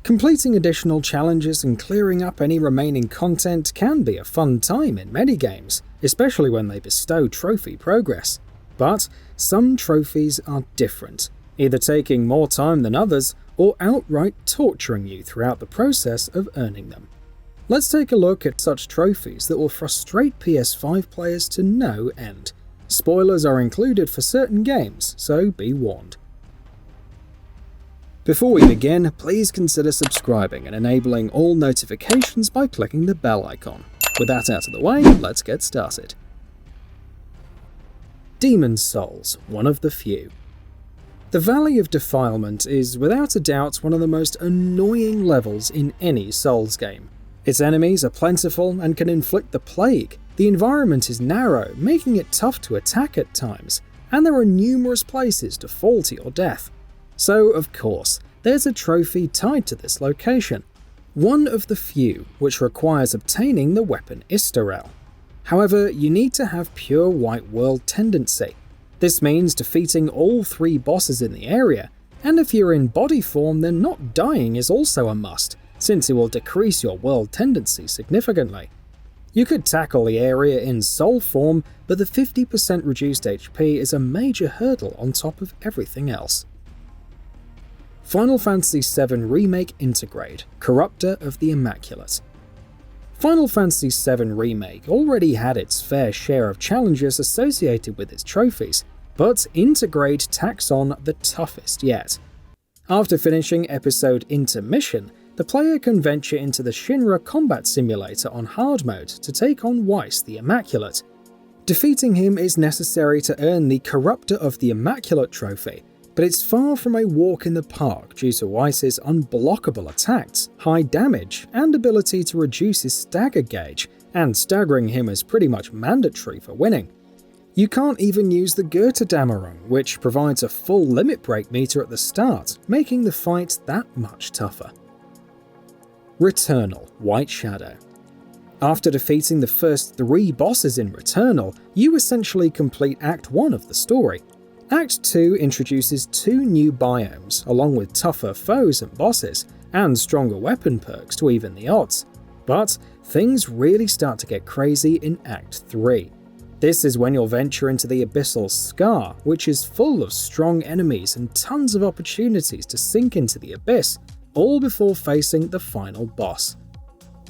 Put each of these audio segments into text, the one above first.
Completing additional challenges and clearing up any remaining content can be a fun time in many games, especially when they bestow trophy progress. But some trophies are different, either taking more time than others or outright torturing you throughout the process of earning them. Let's take a look at such trophies that will frustrate PS5 players to no end. Spoilers are included for certain games, so be warned. Before we begin, please consider subscribing and enabling all notifications by clicking the bell icon. With that out of the way, let's get started. Demon's Souls, one of the few. The Valley of Defilement is without a doubt one of the most annoying levels in any Souls game. Its enemies are plentiful and can inflict the plague. The environment is narrow, making it tough to attack at times, and there are numerous places to fall to your death. So, of course, there's a trophy tied to this location. One of the few which requires obtaining the weapon Istarel. However, you need to have pure white world tendency. This means defeating all 3 bosses in the area, and if you're in body form then not dying is also a must, since it will decrease your world tendency significantly. You could tackle the area in soul form, but the 50% reduced HP is a major hurdle on top of everything else. Final Fantasy VII Remake Intergrade, Corruptor of the Immaculate. Final Fantasy VII Remake already had its fair share of challenges associated with its trophies, but Intergrade tacks on the toughest yet. After finishing episode Intermission, the player can venture into the Shinra Combat Simulator on hard mode to take on Weiss the Immaculate. Defeating him is necessary to earn the Corruptor of the Immaculate trophy, but it's far from a walk in the park due to Weiss's unblockable attacks, high damage, and ability to reduce his stagger gauge, and staggering him is pretty much mandatory for winning. You can't even use the Götterdämmerung, which provides a full limit break meter at the start, making the fight that much tougher. Returnal, White Shadow. After defeating the first 3 bosses in Returnal, you essentially complete Act 1 of the story. Act 2 introduces 2 new biomes, along with tougher foes and bosses, and stronger weapon perks to even the odds. But things really start to get crazy in Act 3. This is when you'll venture into the Abyssal Scar, which is full of strong enemies and tons of opportunities to sink into the abyss, all before facing the final boss.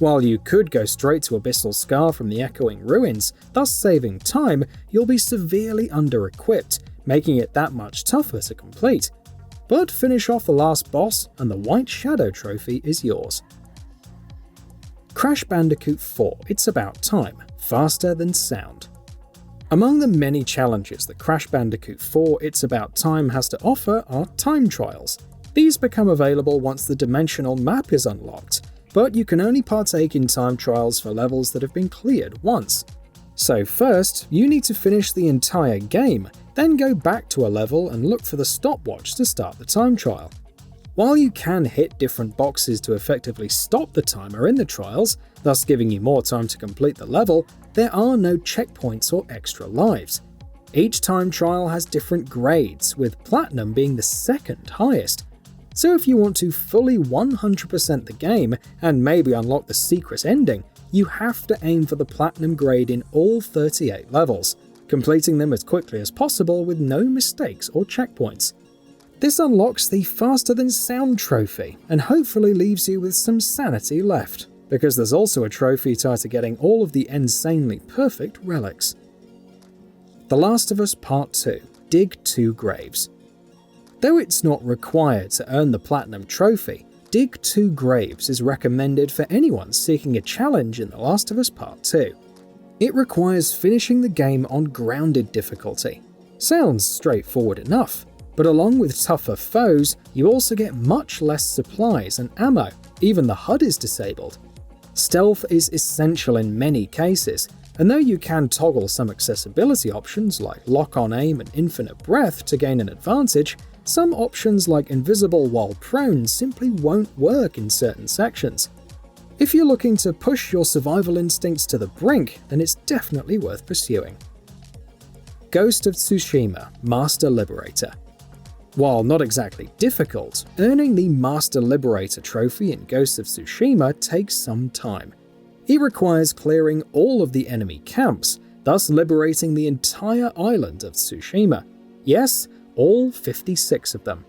While you could go straight to Abyssal Scar from the Echoing Ruins, thus saving time, you'll be severely under-equipped, making it that much tougher to complete. But finish off the last boss and the White Shadow trophy is yours. Crash Bandicoot 4 It's About Time, Faster Than Sound. Among the many challenges that Crash Bandicoot 4 It's About Time has to offer are time trials. These become available once the dimensional map is unlocked, but you can only partake in time trials for levels that have been cleared once. So first, you need to finish the entire game, then go back to a level and look for the stopwatch to start the time trial. While you can hit different boxes to effectively stop the timer in the trials, thus giving you more time to complete the level, there are no checkpoints or extra lives. Each time trial has different grades, with Platinum being the second highest. So if you want to fully 100% the game and maybe unlock the secret ending, you have to aim for the Platinum grade in all 38 levels, completing them as quickly as possible with no mistakes or checkpoints. This unlocks the Faster Than Sound trophy, and hopefully leaves you with some sanity left, because there's also a trophy tied to getting all of the insanely perfect relics. The Last of Us Part 2 – Dig 2 Graves. Though it's not required to earn the Platinum trophy, Dig 2 Graves is recommended for anyone seeking a challenge in The Last of Us Part 2. It requires finishing the game on grounded difficulty. Sounds straightforward enough, but along with tougher foes, you also get much less supplies and ammo, even the HUD is disabled. Stealth is essential in many cases, and though you can toggle some accessibility options like lock-on aim and infinite breath to gain an advantage, some options like invisible while prone simply won't work in certain sections. If you're looking to push your survival instincts to the brink, then it's definitely worth pursuing. Ghost of Tsushima Master Liberator. While not exactly difficult, earning the Master Liberator trophy in Ghost of Tsushima takes some time. It requires clearing all of the enemy camps, thus liberating the entire island of Tsushima. Yes, all 56 of them.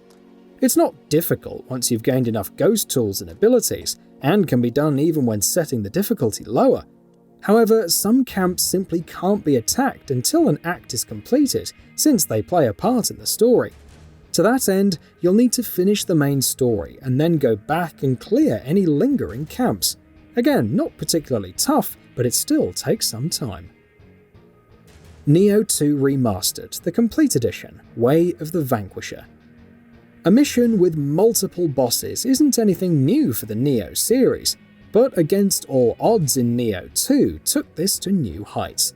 It's not difficult once you've gained enough ghost tools and abilities, and can be done even when setting the difficulty lower. However, some camps simply can't be attacked until an act is completed, since they play a part in the story. To that end, you'll need to finish the main story and then go back and clear any lingering camps. Again, not particularly tough, but it still takes some time. Nioh 2 Remastered, the Complete Edition, Way of the Vanquisher. A mission with multiple bosses isn't anything new for the Nioh series, but Against All Odds in Nioh 2 took this to new heights.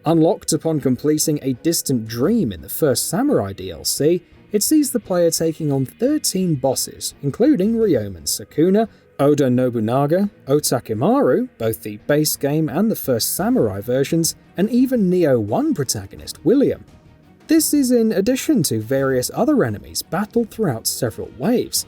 Unlocked upon completing a distant dream in the first Samurai DLC, it sees the player taking on 13 bosses, including Ryomen Sukuna, Oda Nobunaga, Otakimaru, both the base game and the first Samurai versions, and even Nioh 1 protagonist William. This is in addition to various other enemies battled throughout several waves.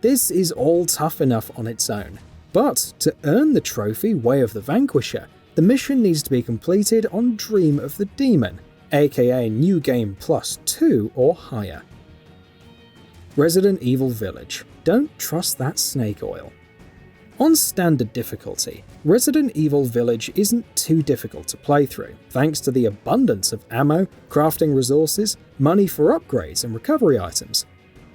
This is all tough enough on its own, but to earn the trophy Way of the Vanquisher, the mission needs to be completed on Dream of the Demon, aka New Game Plus 2 or higher. Resident Evil Village. Don't trust that snake oil. On standard difficulty, Resident Evil Village isn't too difficult to play through, thanks to the abundance of ammo, crafting resources, money for upgrades and recovery items.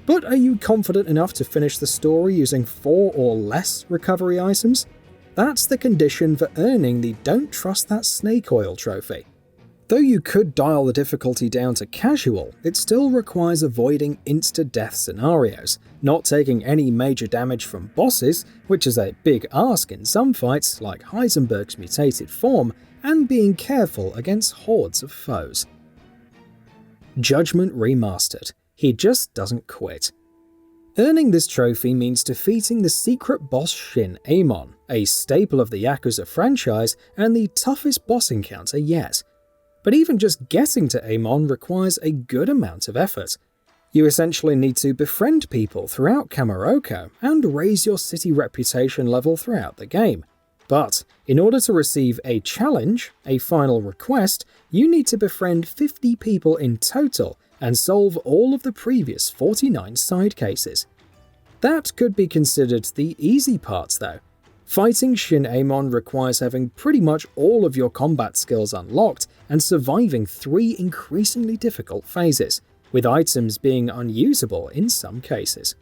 But are you confident enough to finish the story using 4 or less recovery items? That's the condition for earning the Don't Trust That Snake Oil trophy. Though you could dial the difficulty down to casual, it still requires avoiding insta-death scenarios, not taking any major damage from bosses, which is a big ask in some fights like Heisenberg's mutated form, and being careful against hordes of foes. Judgment Remastered. He just doesn't quit. Earning this trophy means defeating the secret boss Shin Amon, a staple of the Yakuza franchise and the toughest boss encounter yet. But even just getting to Amon requires a good amount of effort. You essentially need to befriend people throughout Kamurocho and raise your city reputation level throughout the game. But in order to receive a challenge, a final request, you need to befriend 50 people in total and solve all of the previous 49 side cases. That could be considered the easy part though. Fighting Shin Amon requires having pretty much all of your combat skills unlocked and surviving 3 increasingly difficult phases, with items being unusable in some cases.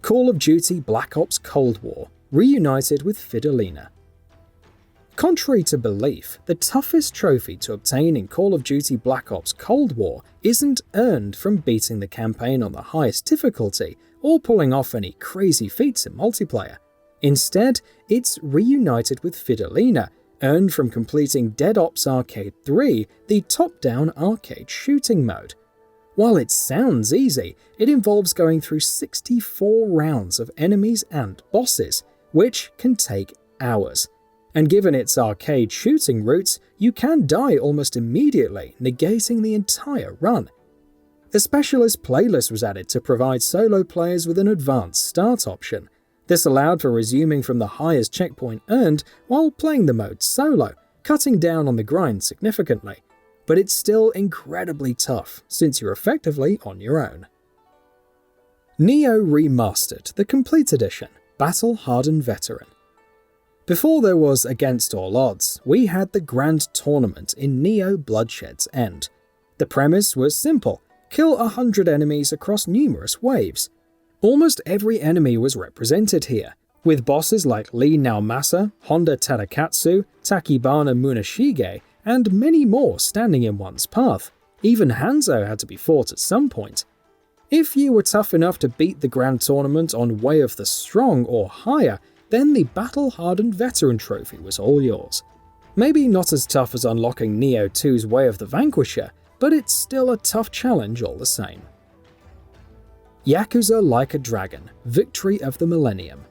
Call of Duty Black Ops Cold War, reunited with Fidelina. Contrary to belief, the toughest trophy to obtain in Call of Duty Black Ops Cold War isn't earned from beating the campaign on the highest difficulty or pulling off any crazy feats in multiplayer. Instead, it's reunited with Fidelina, earned from completing Dead Ops Arcade 3, the top-down arcade shooting mode. While it sounds easy, it involves going through 64 rounds of enemies and bosses, which can take hours. And given its arcade shooting routes, you can die almost immediately, negating the entire run. A specialist playlist was added to provide solo players with an advanced start option. This allowed for resuming from the highest checkpoint earned while playing the mode solo, cutting down on the grind significantly. But it's still incredibly tough, since you're effectively on your own. Nioh Remastered, the Complete Edition, Battle-Hardened Veteran. Before there was Against All Odds, we had the Grand Tournament in Nioh Bloodshed's End. The premise was simple: kill 100 enemies across numerous waves. Almost every enemy was represented here, with bosses like Lee Naomasa, Honda Tadakatsu, Takibana Munashige, and many more standing in one's path. Even Hanzo had to be fought at some point. If you were tough enough to beat the Grand Tournament on Way of the Strong or higher, then the Battle-Hardened Veteran trophy was all yours. Maybe not as tough as unlocking Nioh 2's Way of the Vanquisher, but it's still a tough challenge all the same. Yakuza Like a Dragon, Victory of the Millennium.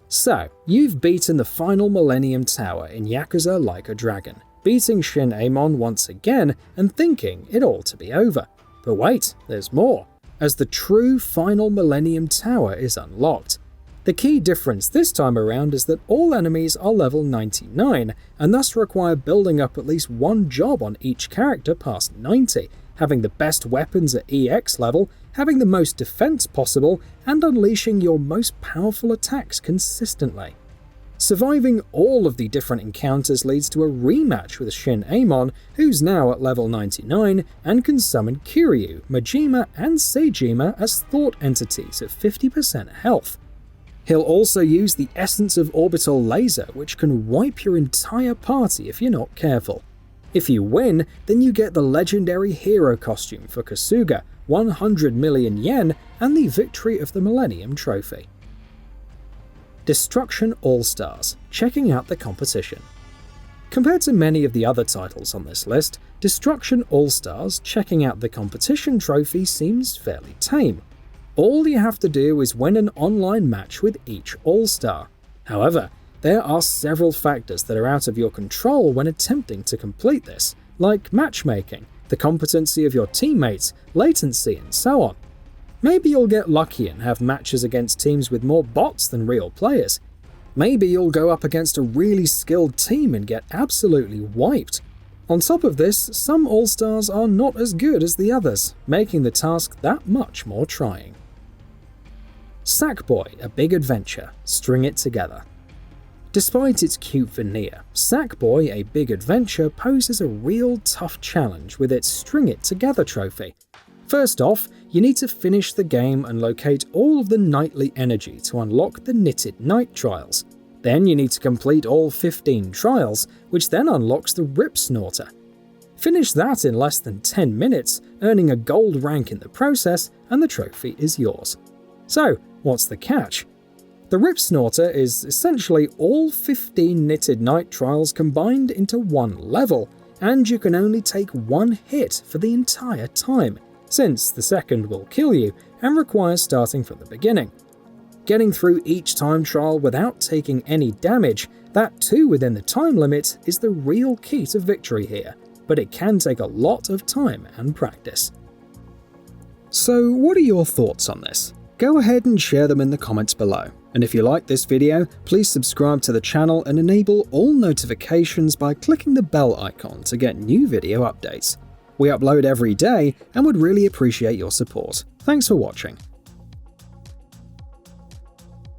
So, you've beaten the final Millennium Tower in Yakuza Like a Dragon, beating Shin Amon once again and thinking it ought to be over. But wait, there's more, as the true final Millennium Tower is unlocked. The key difference this time around is that all enemies are level 99, and thus require building up at least one job on each character past 90, having the best weapons at EX level, having the most defense possible, and unleashing your most powerful attacks consistently. Surviving all of the different encounters leads to a rematch with Shin Amon, who's now at level 99 and can summon Kiryu, Majima, and Seijima as thought entities at 50% health. He'll also use the Essence of Orbital Laser, which can wipe your entire party if you're not careful. If you win, then you get the legendary hero costume for Kasuga, 100 million yen, and the Victory of the Millennium trophy. Destruction AllStars, checking out the competition. Compared to many of the other titles on this list, Destruction AllStars checking out the competition trophy seems fairly tame. All you have to do is win an online match with each All-Star. However, there are several factors that are out of your control when attempting to complete this, like matchmaking, the competency of your teammates, latency, and so on. Maybe you'll get lucky and have matches against teams with more bots than real players. Maybe you'll go up against a really skilled team and get absolutely wiped. On top of this, some All-Stars are not as good as the others, making the task that much more trying. Sackboy A Big Adventure, string it together. Despite its cute veneer, Sackboy A Big Adventure poses a real tough challenge with its String It Together trophy. First off, you need to finish the game and locate all of the knightly energy to unlock the Knitted Knight trials. Then you need to complete all 15 trials, which then unlocks the Rip Snorter. Finish that in less than 10 minutes, earning a gold rank in the process, and the trophy is yours. So, what's the catch? The Rip Snorter is essentially all 15 Knitted Knight trials combined into one level, and you can only take one hit for the entire time, since the second will kill you and requires starting from the beginning. Getting through each time trial without taking any damage, that too within the time limit, is the real key to victory here, but it can take a lot of time and practice. So what are your thoughts on this? Go ahead and share them in the comments below. And if you like this video, please subscribe to the channel and enable all notifications by clicking the bell icon to get new video updates. We upload every day and would really appreciate your support. Thanks for watching.